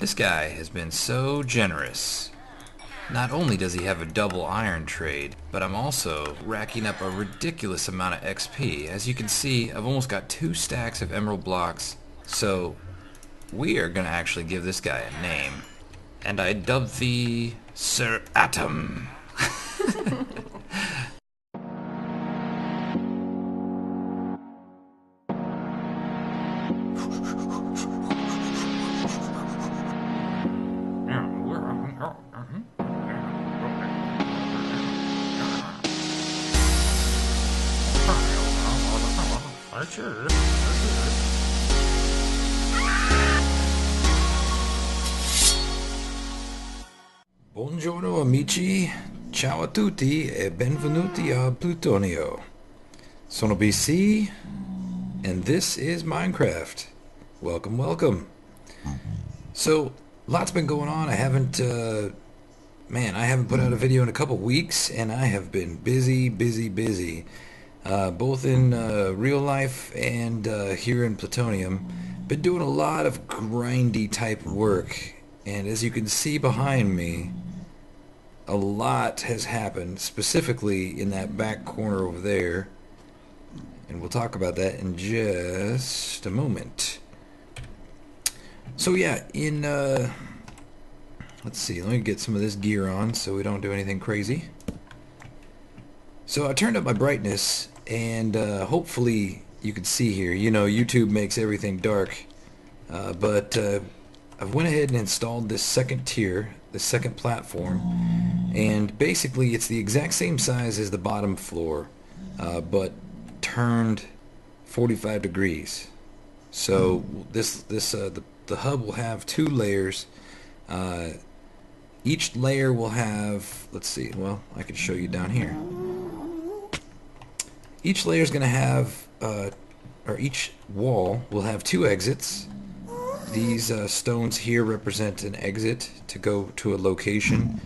This guy has been so generous. Not only does he have a double iron trade, but I'm also racking up a ridiculous amount of XP. As you can see, I've almost got 2 stacks of emerald blocks, so we are going to actually give this guy a name. And I dubbed thee Sir Atom. Buongiorno amici, ciao a tutti e benvenuti a Plutonio. Sono BC, and this is Minecraft. Welcome, welcome. So, lots been going on. I haven't put out a video in a couple weeks, and I have been busy. Both in real life and here in Plutonium. Been doing a lot of grindy type work, and as you can see behind me, a lot has happened, specifically in that back corner over there, and we'll talk about that in just a moment. So yeah, let's see, let me get some of this gear on so we don't do anything crazy. So I turned up my brightness, and hopefully you can see here. You know, YouTube makes everything dark, but I've went ahead and installed this second tier, the second platform, and basically it's the exact same size as the bottom floor, but turned 45 degrees. So the hub will have 2 layers. Each layer will have, let's see, well, I can show you down here. Each layer is going to have, or each wall will have 2 exits. These stones here represent an exit to go to a location,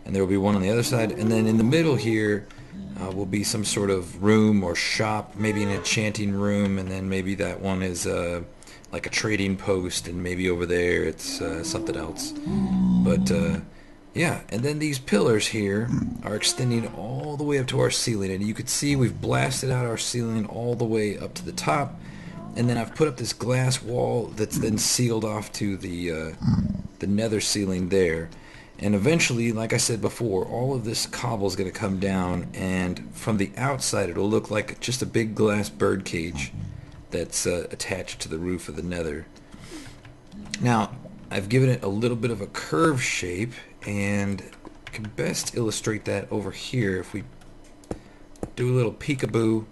and there will be one on the other side. And then in the middle here will be some sort of room or shop, maybe an enchanting room, and then maybe that one is like a trading post, and maybe over there it's something else. But yeah, and then these pillars here are extending all the way up to our ceiling, and you can see we've blasted out our ceiling all the way up to the top, and then I've put up this glass wall that's then sealed off to the nether ceiling there. And eventually, like I said before, all of this cobble is going to come down, and from the outside it'll look like just a big glass bird cage that's attached to the roof of the nether. Now, I've given it a little bit of a curve shape, and I can best illustrate that over here if we do a little peekaboo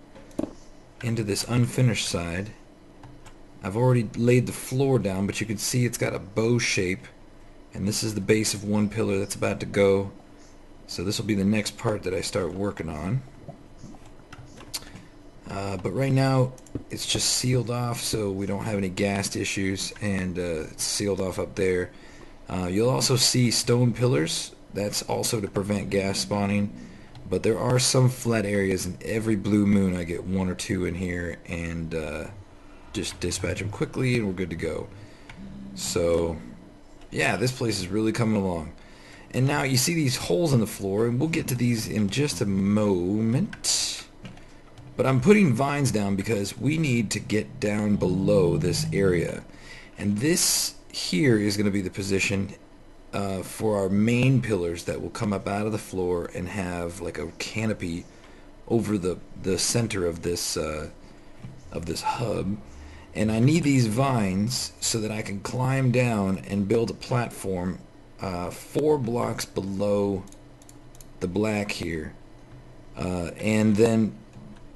into this unfinished side. I've already laid the floor down, but you can see it's got a bow shape, and this is the base of one pillar that's about to go. So this will be the next part that I start working on. But right now it's just sealed off, so we don't have any ghast issues, and it's sealed off up there. You'll also see stone pillars. That's also to prevent gas spawning, but there are some flat areas, and every blue moon I get 1 or 2 in here, and just dispatch them quickly and we're good to go. So yeah, this place is really coming along. And now you see these holes in the floor, and we'll get to these in just a moment. But I'm putting vines down because we need to get down below this area, and this here is going to be the position for our main pillars that will come up out of the floor and have like a canopy over the center of this hub. And I need these vines so that I can climb down and build a platform 4 blocks below the black here, and then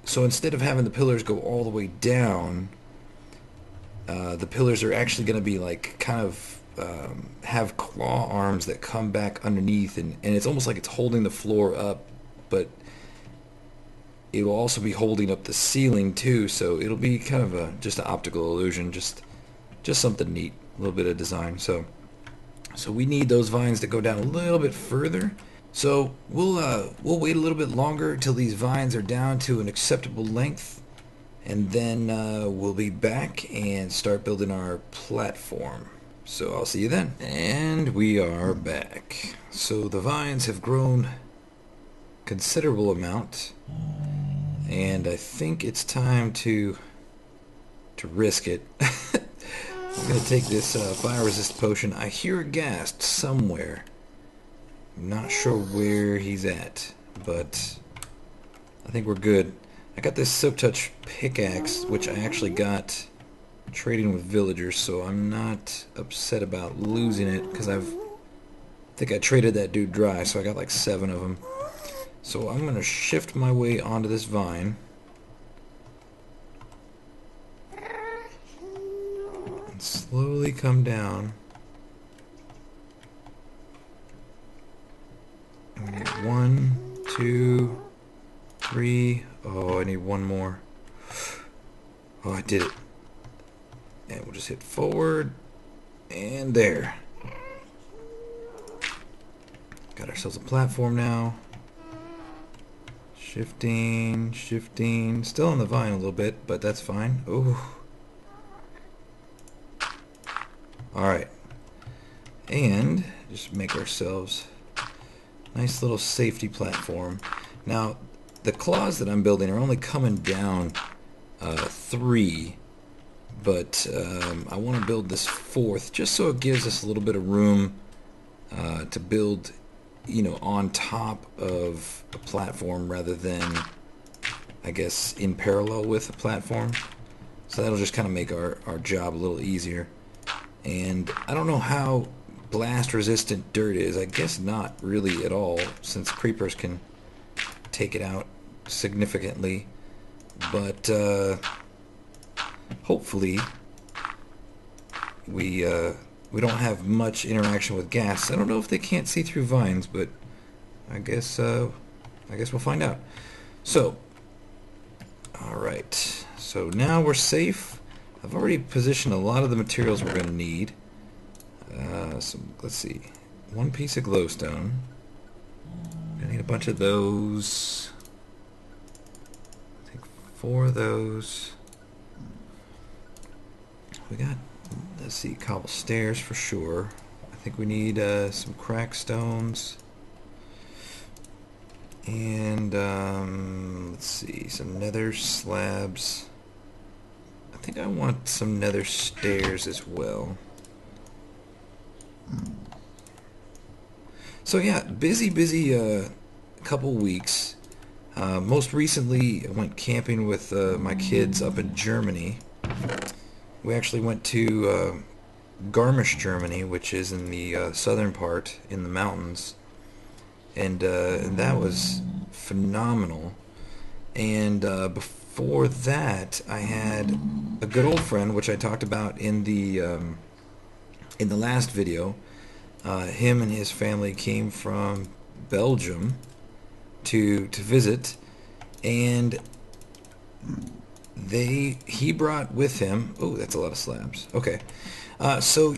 so instead of having the pillars go all the way down, the pillars are actually going to be like kind of have claw arms that come back underneath, and it's almost like it's holding the floor up, but it will also be holding up the ceiling too, so it'll be kind of just an optical illusion, just something neat, a little bit of design. So we need those vines to go down a little bit further. So we'll wait a little bit longer till these vines are down to an acceptable length, and then we'll be back and start building our platform. So I'll see you then. And we are back. So the vines have grown considerable amount, and I think it's time to risk it. I'm gonna take this fire resist potion. I hear a ghast somewhere. I'm not sure where he's at, but I think we're good. I got this Silk Touch pickaxe, which I actually got trading with villagers, so I'm not upset about losing it, because I think I traded that dude dry, so I got like 7 of them. So I'm going to shift my way onto this vine. And slowly come down. And we need 1, 2, 3. Oh, I need 1 more. Oh, I did it. And we'll just hit forward. And there. Got ourselves a platform now. Shifting, shifting. Still on the vine a little bit, but that's fine. Ooh. Alright. And just make ourselves a nice little safety platform. Now, the claws that I'm building are only coming down 3, but I want to build this 4th just so it gives us a little bit of room to build, you know, on top of a platform rather than, I guess, in parallel with a platform. So that'll just kind of make our job a little easier. And I don't know how blast resistant dirt is. I guess not really at all, since creepers can take it out significantly. But hopefully we don't have much interaction with gas. I don't know if they can't see through vines, but I guess we'll find out. So, all right. So now we're safe. I've already positioned a lot of the materials we're going to need. So let's see. 1 piece of glowstone. Gonna need a bunch of those. I think 4 of those. We got, let's see, cobble stairs for sure. I think we need some crack stones. And let's see, some nether slabs. I think I want some nether stairs as well. So yeah, busy couple weeks. Most recently I went camping with my kids up in Germany. We actually went to Garmisch, Germany, which is in the southern part in the mountains, and that was phenomenal. And before that, I had a good old friend, which I talked about in the last video. Him and his family came from Belgium to visit, and he brought with him, oh, that's a lot of slabs. Okay. So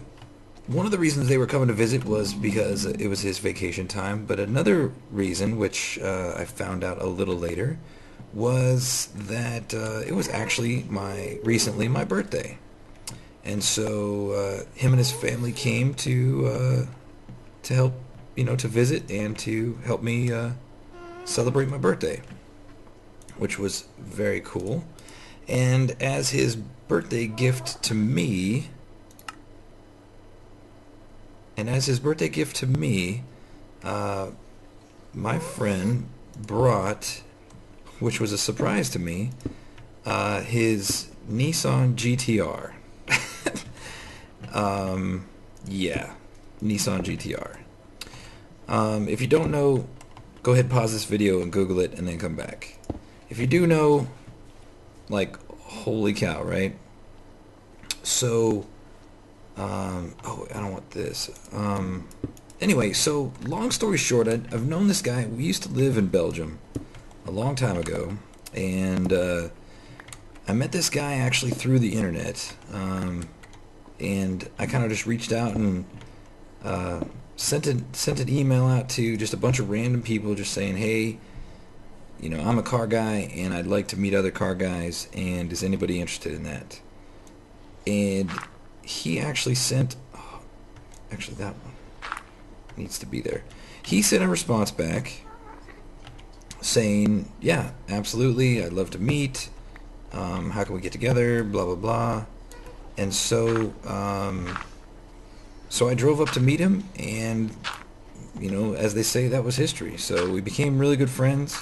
one of the reasons they were coming to visit was because it was his vacation time, but another reason, which I found out a little later, was that it was actually recently my birthday. And so him and his family came to help, you know, to visit and to help me celebrate my birthday, which was very cool. And as his birthday gift to me, my friend brought, which was a surprise to me, his Nissan GTR. Yeah, Nissan GTR. If you don't know, go ahead, pause this video and Google it and then come back. If you do know, like, holy cow, right? So, oh, I don't want this. Anyway, so long story short, I've known this guy. We used to live in Belgium a long time ago, and I met this guy actually through the internet, and I kind of just reached out and sent an email out to just a bunch of random people, just saying, hey, you know, I'm a car guy and I'd like to meet other car guys, and is anybody interested in that? And he actually sent actually that one needs to be there. He sent a response back saying, yeah, absolutely, I'd love to meet. How can we get together? Blah, blah, blah. And so, so I drove up to meet him, and, you know, as they say, that was history. So we became really good friends.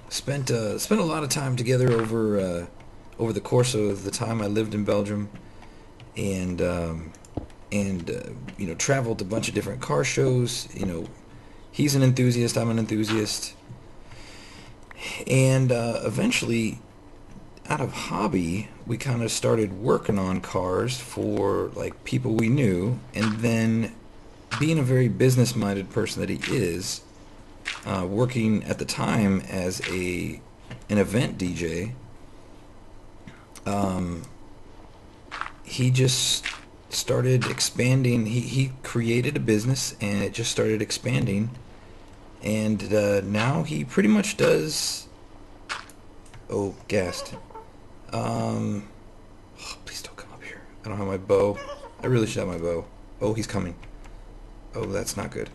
Spent a lot of time together over the course of the time I lived in Belgium, and you know, traveled to a bunch of different car shows. You know, he's an enthusiast, I'm an enthusiast, and eventually, out of hobby, we kind of started working on cars for like people we knew, and then being a very business-minded person that he is, working at the time as an event DJ, he just started expanding. He created a business, and it just started expanding, and now he pretty much does. Oh, gassed. Oh, please don't come up here. I don't have my bow. I really should have my bow. Oh, he's coming. Oh, that's not good.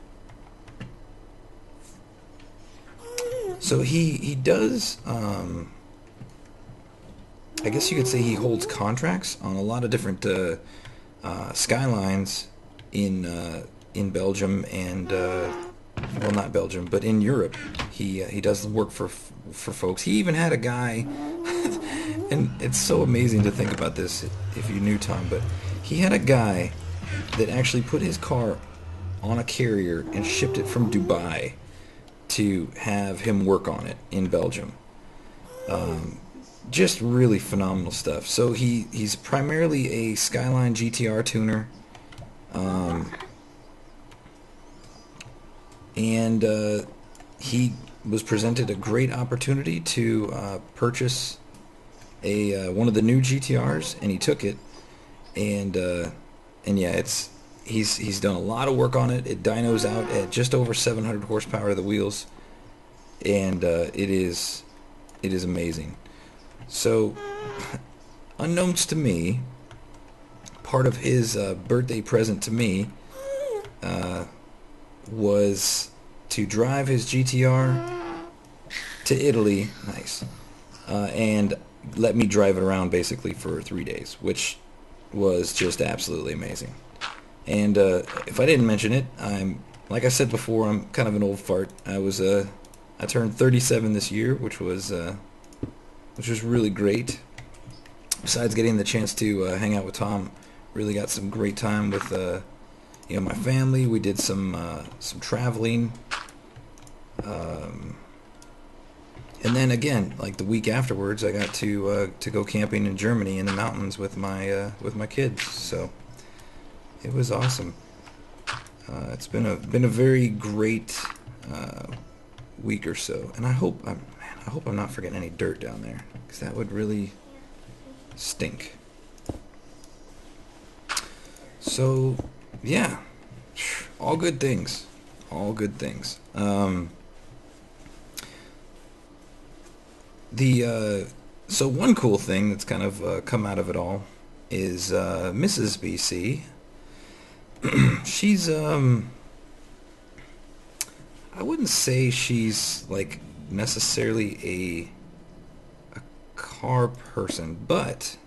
So he does, I guess you could say he holds contracts on a lot of different skylines in Belgium and well, not Belgium, but in Europe. He does work for folks. He even had a guy, and it's so amazing to think about this if you knew Tom, but he had a guy that actually put his car on a carrier and shipped it from Dubai to have him work on it in Belgium. Just really phenomenal stuff. So he's primarily a Skyline GTR tuner, and he was presented a great opportunity to purchase a one of the new GTRs, and he took it, and yeah, he's done a lot of work on it. It dynos out at just over 700 horsepower of the wheels, and it is amazing. So, unknowns to me, part of his birthday present to me was to drive his GTR to Italy, nice, and let me drive it around basically for 3 days, which was just absolutely amazing. And if I didn't mention it, like I said before, I'm kind of an old fart. I turned 37 this year, which was really great. Besides getting the chance to hang out with Tom, really got some great time with you know, my family. We did some traveling, and then again, like the week afterwards, I got to go camping in Germany in the mountains with my kids. So it was awesome. It's been a very great week or so, and I hope I'm not forgetting any dirt down there, because that would really stink. So yeah, all good things, all good things. So one cool thing that's kind of come out of it all is Mrs. BC. She's I wouldn't say she's like necessarily a car person, but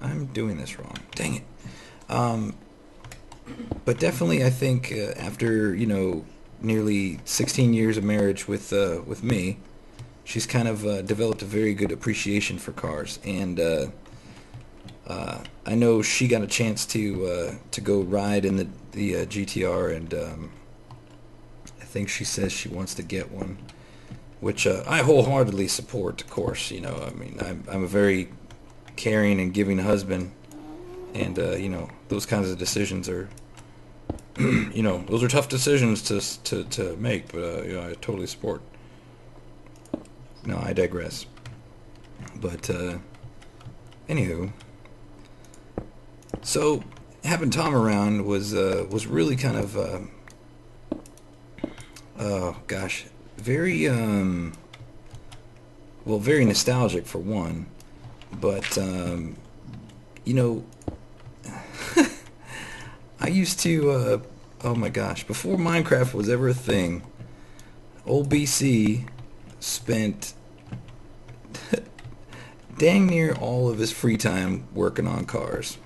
I'm doing this wrong. Dang it. But definitely, I think after, you know, nearly 16 years of marriage with me, she's kind of developed a very good appreciation for cars, and I know she got a chance to go ride in the GTR, and I think she says she wants to get one, which I wholeheartedly support. Of course, you know, I mean, I'm a very caring and giving husband, and you know, those kinds of decisions are, you know, those are tough decisions to make, but you know, I totally support. No, I digress. But anywho, so having Tom around was really kind of oh gosh, very well, very nostalgic for one, but you know, I used to, oh my gosh, before Minecraft was ever a thing, old BC spent dang near all of his free time working on cars.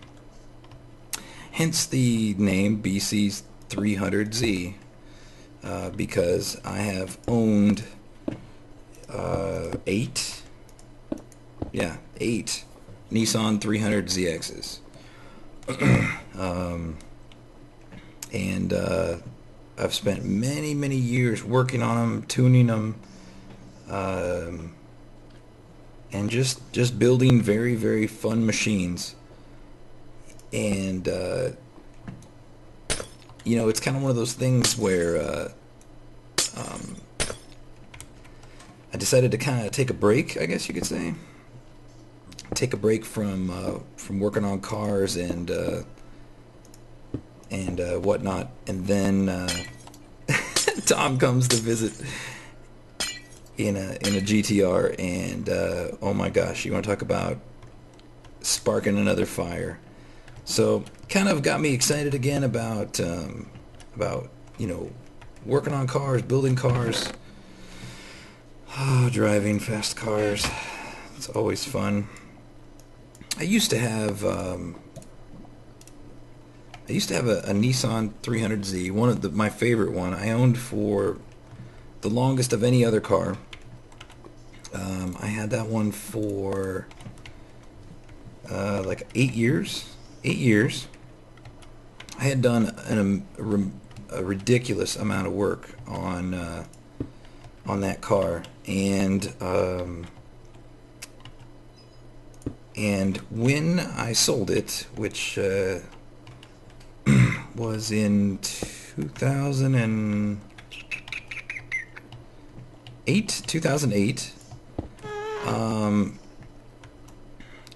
Hence the name BCs300z, because I have owned eight Nissan 300ZXs. And I've spent many years working on them, tuning them, and just building very fun machines. And you know, it's kind of one of those things where I decided to kind of take a break, I guess you could say. Take a break from working on cars and whatnot, and then Tom comes to visit in a GTR, and oh my gosh, you want to talk about sparking another fire? So kind of got me excited again about you know, working on cars, building cars, driving fast cars. It's always fun. I used to have a Nissan 300Z, one of my favorite one. I owned for the longest of any other car. I had that one for like 8 years. 8 years. I had done a ridiculous amount of work on that car, and when I sold it, which was in 2008,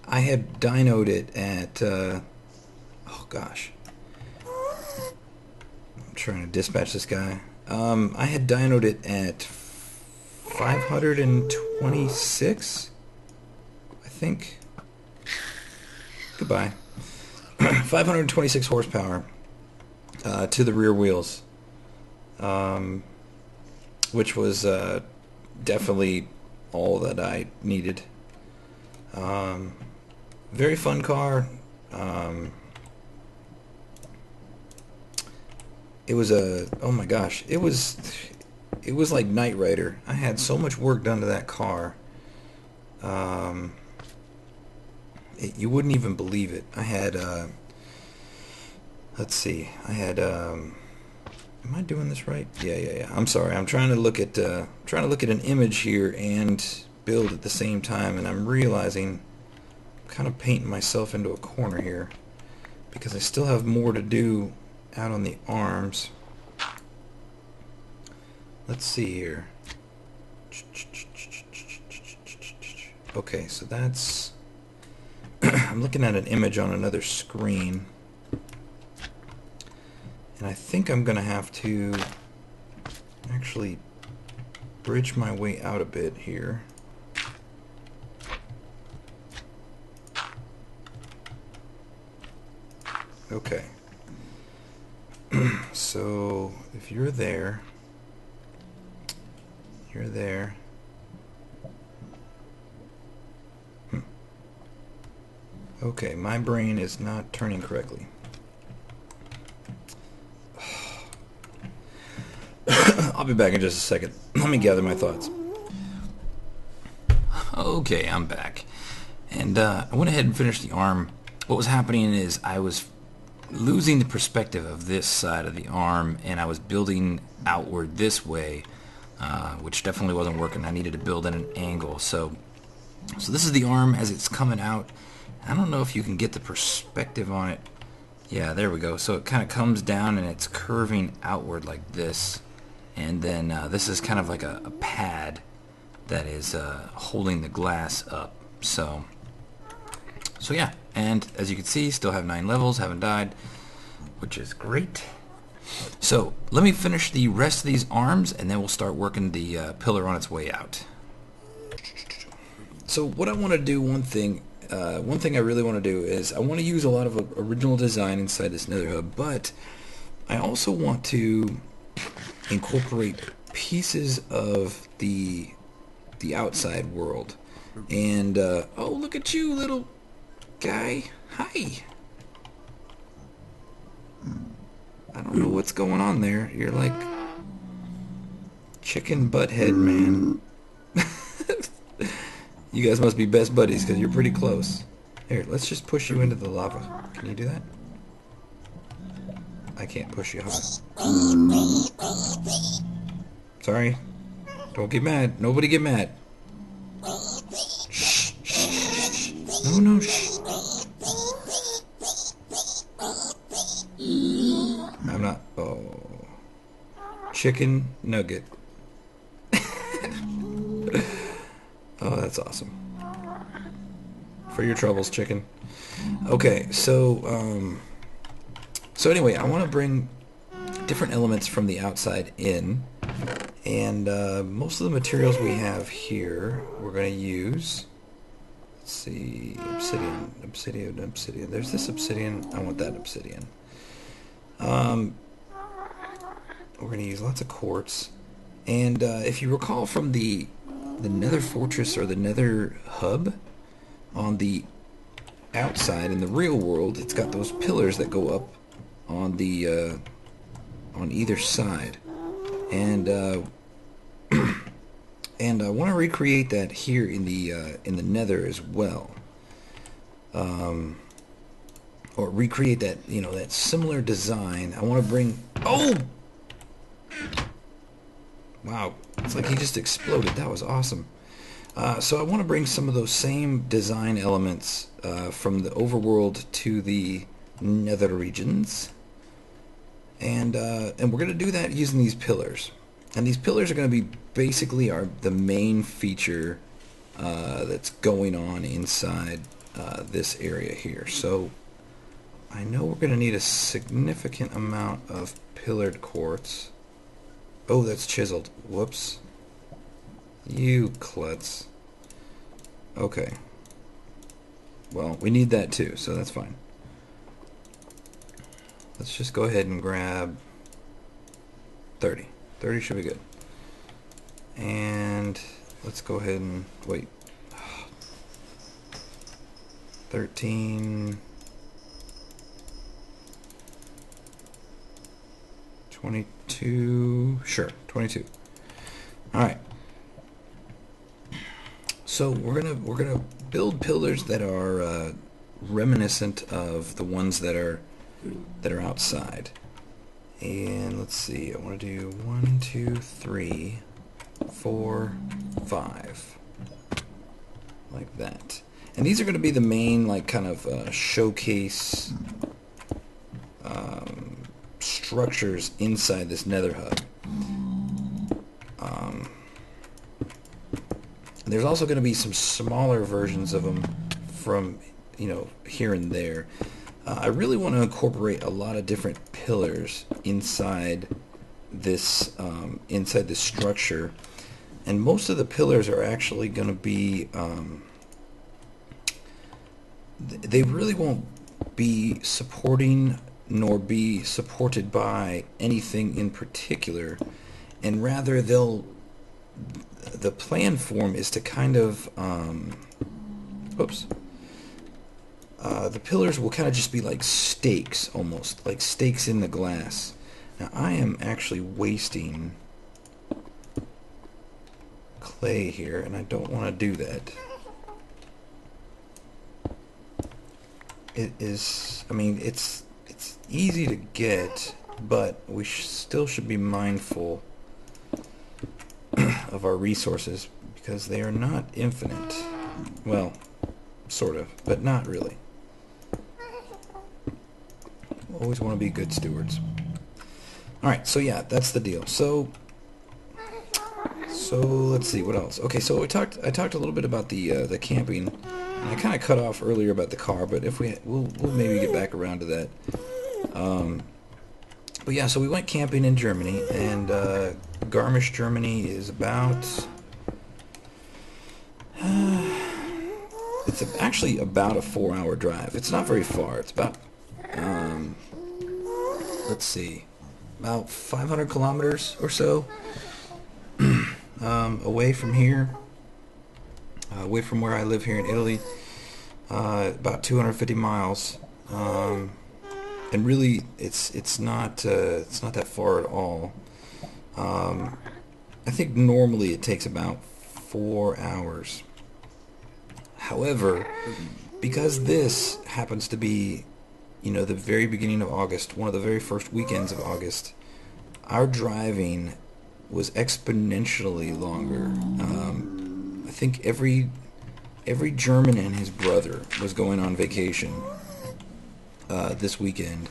I had dynoed it at oh gosh, I'm trying to dispatch this guy. I had dynoed it at 526, I think. Goodbye. 526 horsepower to the rear wheels, which was definitely all that I needed. Very fun car. It was oh my gosh, it was like Knight Rider. I had so much work done to that car. You wouldn't even believe it. I had let's see, I had am I doing this right? Yeah. I'm sorry. I'm trying to look at an image here and build at the same time, and I'm realizing I'm kind of painting myself into a corner here because I still have more to do out on the arms. Let's see here. Okay, so that's I'm looking at an image on another screen, and I think I'm gonna have to actually bridge my way out a bit here. Okay. So if you're there, you're there. Okay, my brain is not turning correctly. I'll be back in just a second. Let me gather my thoughts. Okay, I'm back. And I went ahead and finished the arm. What was happening is I was losing the perspective of this side of the arm, and I was building outward this way, which definitely wasn't working. I needed to build at an angle. So this is the arm as it's coming out. I don't know if you can get the perspective on it. Yeah, there we go. So it kind of comes down and it's curving outward like this. And then this is kind of like a pad that is holding the glass up. So yeah, and as you can see, still have 9 levels, haven't died, which is great. So let me finish the rest of these arms, and then we'll start working the pillar on its way out. So what I want to do, one thing, one thing I really want to do is I want to use a lot of original design inside this nether hub, but I also want to incorporate pieces of the outside world. And oh, look at you, little guy. Hi. I don't know what's going on there. You're like chicken butthead, man. You guys must be best buddies because you're pretty close. Here, let's just push you into the lava. Can you do that? I can't push you off. Sorry. Don't get mad. Nobody get mad. Shh, shh, shh. No, no, shh. I'm not. Oh. Chicken nugget. Oh, that's awesome. For your troubles, chicken. Okay, so anyway, I want to bring different elements from the outside in, and most of the materials we have here, we're going to use. Let's see, obsidian. There's this obsidian. I want that obsidian. We're going to use lots of quartz, and if you recall from the nether fortress or the nether hub, on the outside in the real world, it's got those pillars that go up on the on either side, and and I want to recreate that here in the nether as well, or recreate that, you know, that similar design. I want to bring. Oh, wow! It's like he just exploded. That was awesome. So I want to bring some of those same design elements from the overworld to the nether regions, and we're going to do that using these pillars. And these pillars are going to be basically the main feature that's going on inside this area here. So I know we're going to need a significant amount of pillared quartz. Oh, that's chiseled. Whoops. You klutz. Okay. Well, we need that too, so that's fine. Let's just go ahead and grab 30. 30 should be good. And let's go ahead and wait. 13. 22. Sure, 22. All right. So we're gonna build pillars that are reminiscent of the ones that are outside. And let's see. I want to do 1, 2, 3, 4, 5, like that. And these are going to be the main, like, kind of showcase structures inside this nether hub. There's also going to be some smaller versions of them from, you know, here and there. I really want to incorporate a lot of different pillars inside this structure, and most of the pillars are actually going to be they really won't be supporting nor be supported by anything in particular, and rather the plan form is to kind of the pillars will kind of just be like stakes, almost like stakes in the glass. Now I am actually wasting clay here, and I don't want to do that. It is, I mean, it's easy to get, but we still should be mindful of our resources because they are not infinite. Well, sort of, but not really. Always want to be good stewards. Alright, so yeah, that's the deal. So let's see, what else? Okay, so I talked a little bit about the camping. And I kind of cut off earlier about the car, but if we'll maybe get back around to that. But yeah, so we went camping in Germany, and Garmisch, Germany is about it's actually about a 4-hour drive. It's not very far. It's about, let's see, about 500 kilometers or so away from here, away from where I live here in Italy. About 250 miles, and really, it's not that far at all. I think normally it takes about 4 hours. However, because this happens to be, the very beginning of August, one of the very first weekends of August, our driving was exponentially longer. I think every German and his brother was going on vacation this weekend.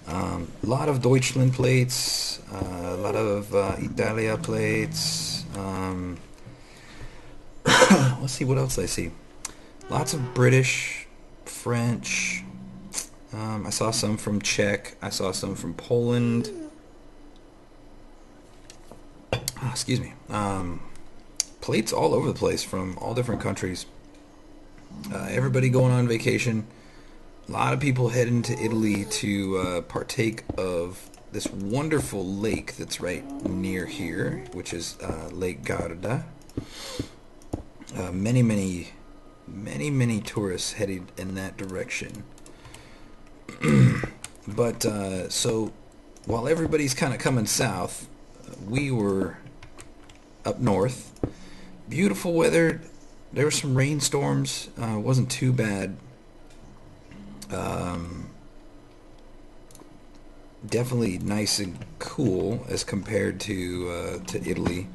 A lot of Deutschland plates, a lot of Italia plates. Let's see, what else I see. Lots of British, French. I saw some from Czech. I saw some from Poland. Excuse me. Plates all over the place from all different countries. Everybody going on vacation. A lot of people heading to Italy to partake of this wonderful lake that's right near here, which is Lake Garda. Many tourists headed in that direction. But so while everybody's kind of coming south, we were up north. Beautiful weather. There were some rainstorms. Wasn't too bad. Definitely nice and cool as compared to Italy.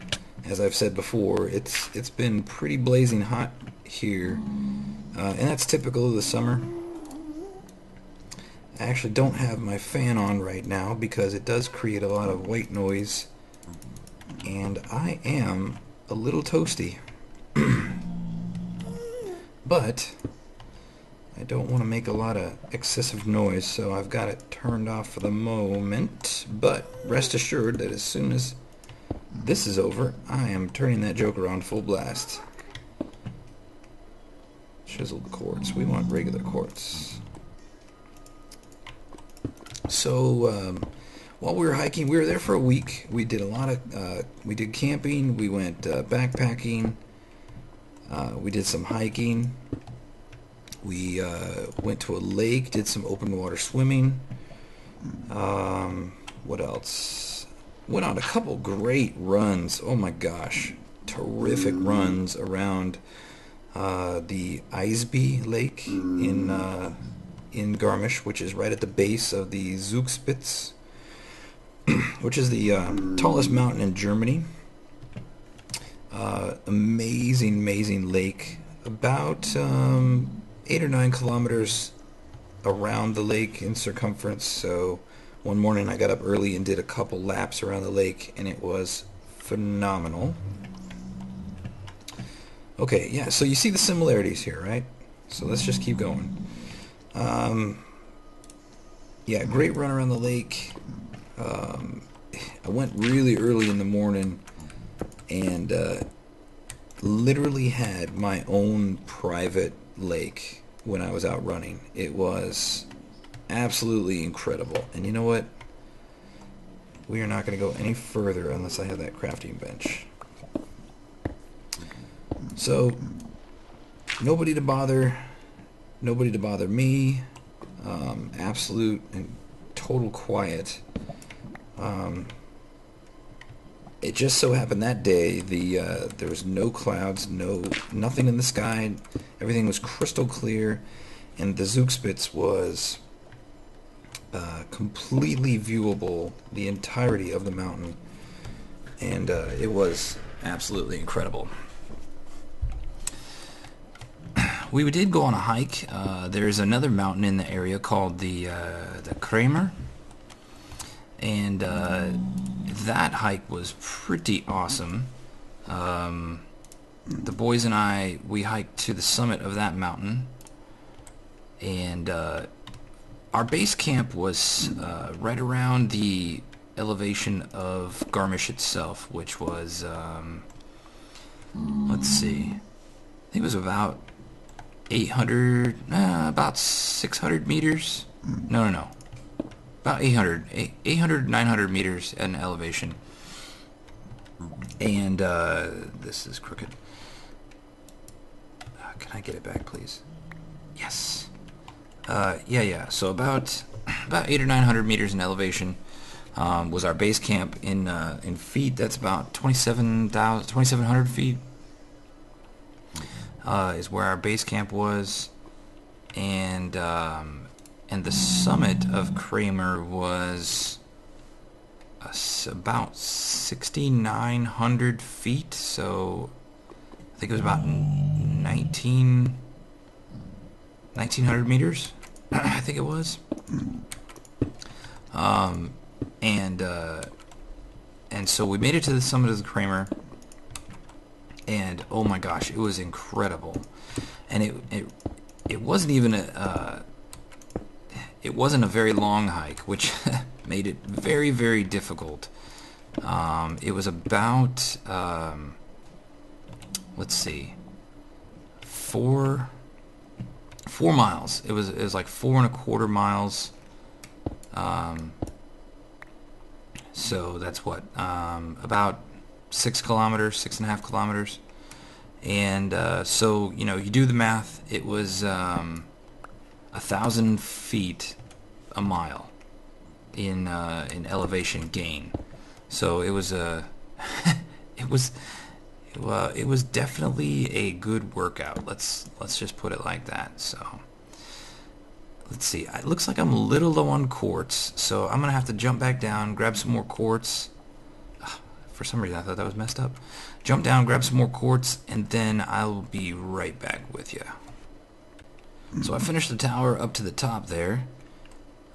As I've said before, it's been pretty blazing hot here, and that's typical of the summer. I actually don't have my fan on right now because it does create a lot of white noise, and I am a little toasty. But I don't want to make a lot of excessive noise, so I've got it turned off for the moment. But rest assured that as soon as this is over, I am turning that joker on full blast. Chiseled quartz. We want regular quartz. So while we were hiking, we were there for a week. We did a lot of we did camping. We went backpacking. We did some hiking. We went to a lake, did some open water swimming. What else? Went on a couple great runs. Oh my gosh. Terrific runs around the Eisby Lake in Garmisch, which is right at the base of the Zugspitze, which is the tallest mountain in Germany. Amazing lake. About 8 or 9 kilometers around the lake in circumference. So one morning I got up early and did a couple laps around the lake, and it was phenomenal. Okay, yeah, so you see the similarities here, right? So let's just keep going. Yeah, great run around the lake. I went really early in the morning and literally had my own private lake when I was out running. It was absolutely incredible. And you know what? We are not going to go any further unless I have that crafting bench. So, nobody to bother me. Absolute and total quiet. It just so happened that day there was no clouds, nothing in the sky. Everything was crystal clear, and the Zugspitze was completely viewable, the entirety of the mountain, and it was absolutely incredible. We did go on a hike. There's another mountain in the area called the Kramer, and that hike was pretty awesome. The boys and I, we hiked to the summit of that mountain, and our base camp was right around the elevation of Garmisch itself, which was, let's see, I think it was about 800, about 600 meters. No. About 800, 900 meters in elevation. And this is crooked. Can I get it back, please? Yes. Yeah. So about 800 or 900 meters in elevation was our base camp. In feet, that's about 2,700 feet. Is where our base camp was, and the summit of Kramer was about 6,900 feet. So I think it was about 1,900 meters. I think it was. And so we made it to the summit of the Kramer. And oh my gosh, it was incredible, and it wasn't even a very long hike, which made it very, very difficult. It was about let's see, 4 miles. It was like 4.25 miles. So that's what, about 6.5 kilometers. And so, you know, you do the math, it was 1,000 feet a mile in elevation gain. So it was it was definitely a good workout. Let's just put it like that. So let's see, it looks like I'm a little low on quartz, so I'm gonna have to jump back down, grab some more quartz. For some reason I thought that was messed up. Jump down, grab some more quartz, and then I'll be right back with you. So I finished the tower up to the top there.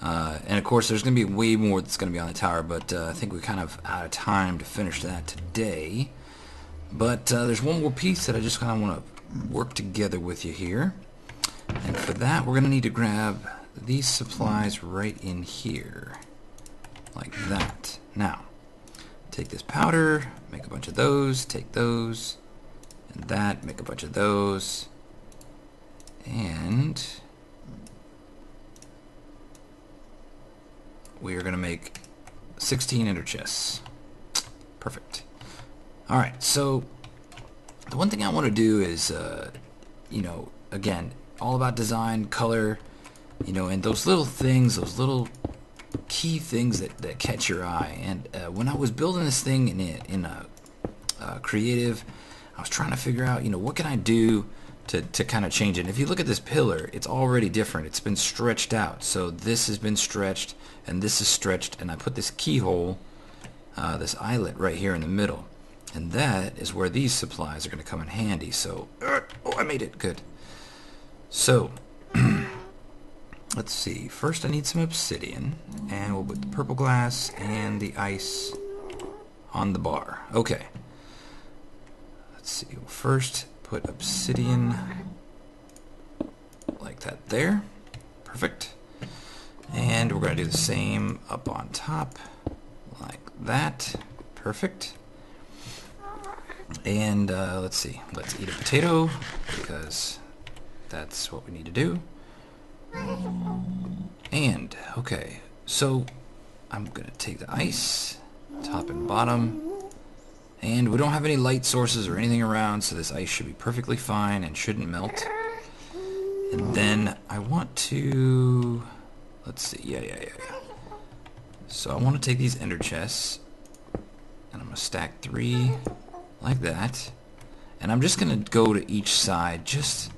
And of course there's going to be way more that's going to be on the tower, but I think we're kind of out of time to finish that today. But there's one more piece that I just kind of want to work together with you here. And for that we're going to need to grab these supplies right in here. Like that. Now, take this powder, make a bunch of those, take those, and that, make a bunch of those, and we are going to make 16 ender chests. Perfect. Alright, so the one thing I want to do is, you know, again, all about design, color, you know, and those little things, those little key things that catch your eye. And when I was building this thing in creative, I was trying to figure out, you know, what can I do to kind of change it. And if you look at this pillar, it's already different. It's been stretched out. So this has been stretched, and this is stretched, and I put this keyhole, this eyelet right here in the middle. And that is where these supplies are going to come in handy. So, oh, I made it. Good. So, let's see. First I need some obsidian, and we'll put the purple glass and the ice on the bar. Okay. Let's see. We'll first put obsidian like that there. Perfect. And we're going to do the same up on top like that. Perfect. And let's see. Let's eat a potato because that's what we need to do. And, okay, so I'm going to take the ice, top and bottom, and we don't have any light sources or anything around, so this ice should be perfectly fine and shouldn't melt. And then I want to, let's see, yeah. So I want to take these ender chests, and I'm going to stack 3 like that, and I'm just going to go to each side, just,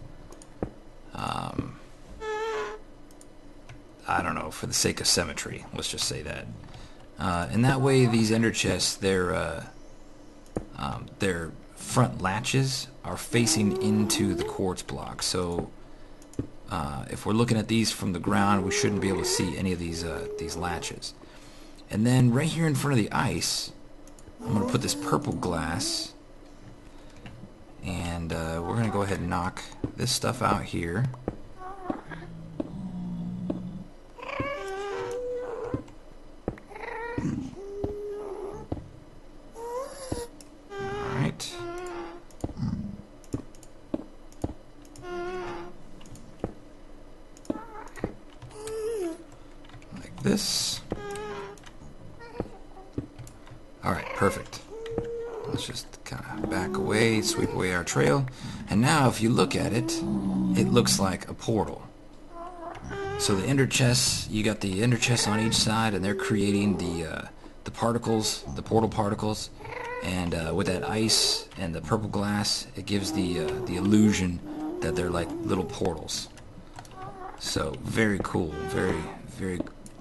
I don't know, for the sake of symmetry, let's just say that. And that way these ender chests, their front latches are facing into the quartz block. So if we're looking at these from the ground, we shouldn't be able to see any of these latches. And then right here in front of the ice, I'm going to put this purple glass, and we're going to go ahead and knock this stuff out here. this. Alright, perfect. Let's just kind of back away, sweep away our trail. And now if you look at it, it looks like a portal. So the ender chests, you got the ender chests on each side, and they're creating the particles, the portal particles. And with that ice and the purple glass, it gives the illusion that they're like little portals. So very cool,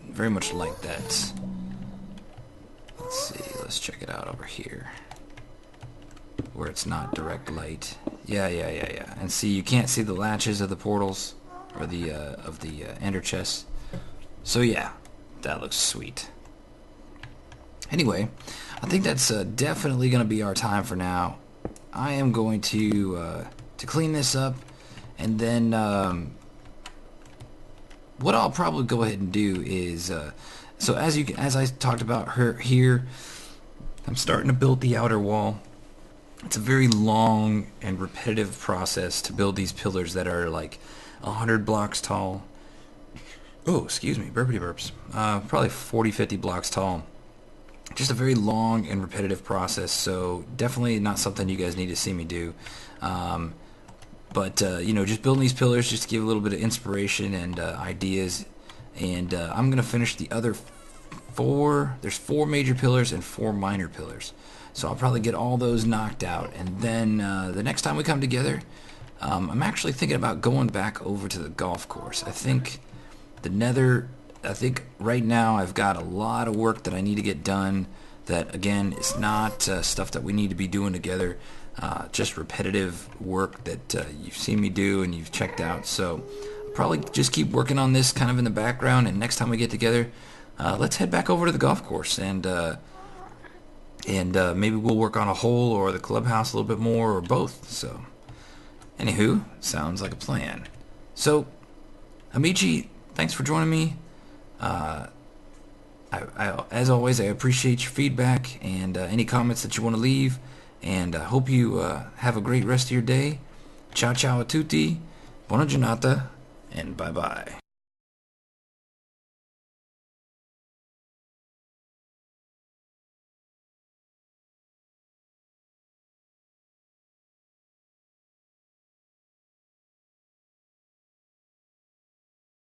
very much like that. Let's see, let's check it out over here, where it's not direct light. Yeah. And see, you can't see the latches of the portals or the ender chests. So yeah, that looks sweet. Anyway, I think that's definitely going to be our time for now. I am going to clean this up, and then what I'll probably go ahead and do is so as I talked about here, I'm starting to build the outer wall. It's a very long and repetitive process to build these pillars that are like 100 blocks tall. Oh, excuse me, burpity burps. Probably 40-50 blocks tall. Just a very long and repetitive process, so definitely not something you guys need to see me do. But you know, just building these pillars just to give a little bit of inspiration and ideas. And I'm gonna finish the other 4. There's 4 major pillars and 4 minor pillars. So I'll probably get all those knocked out, and then the next time we come together, I'm actually thinking about going back over to the golf course. I think the Nether. I think right now I've got a lot of work that I need to get done that, again, is not stuff that we need to be doing together, just repetitive work that you've seen me do and you've checked out. So I'll probably just keep working on this kind of in the background, and next time we get together, let's head back over to the golf course, and maybe we'll work on a hole or the clubhouse a little bit more, or both. So anywho, sounds like a plan. So Amici, thanks for joining me. As always, I appreciate your feedback and any comments that you want to leave, and I hope you have a great rest of your day. Ciao ciao a tutti, buona giornata, and bye bye.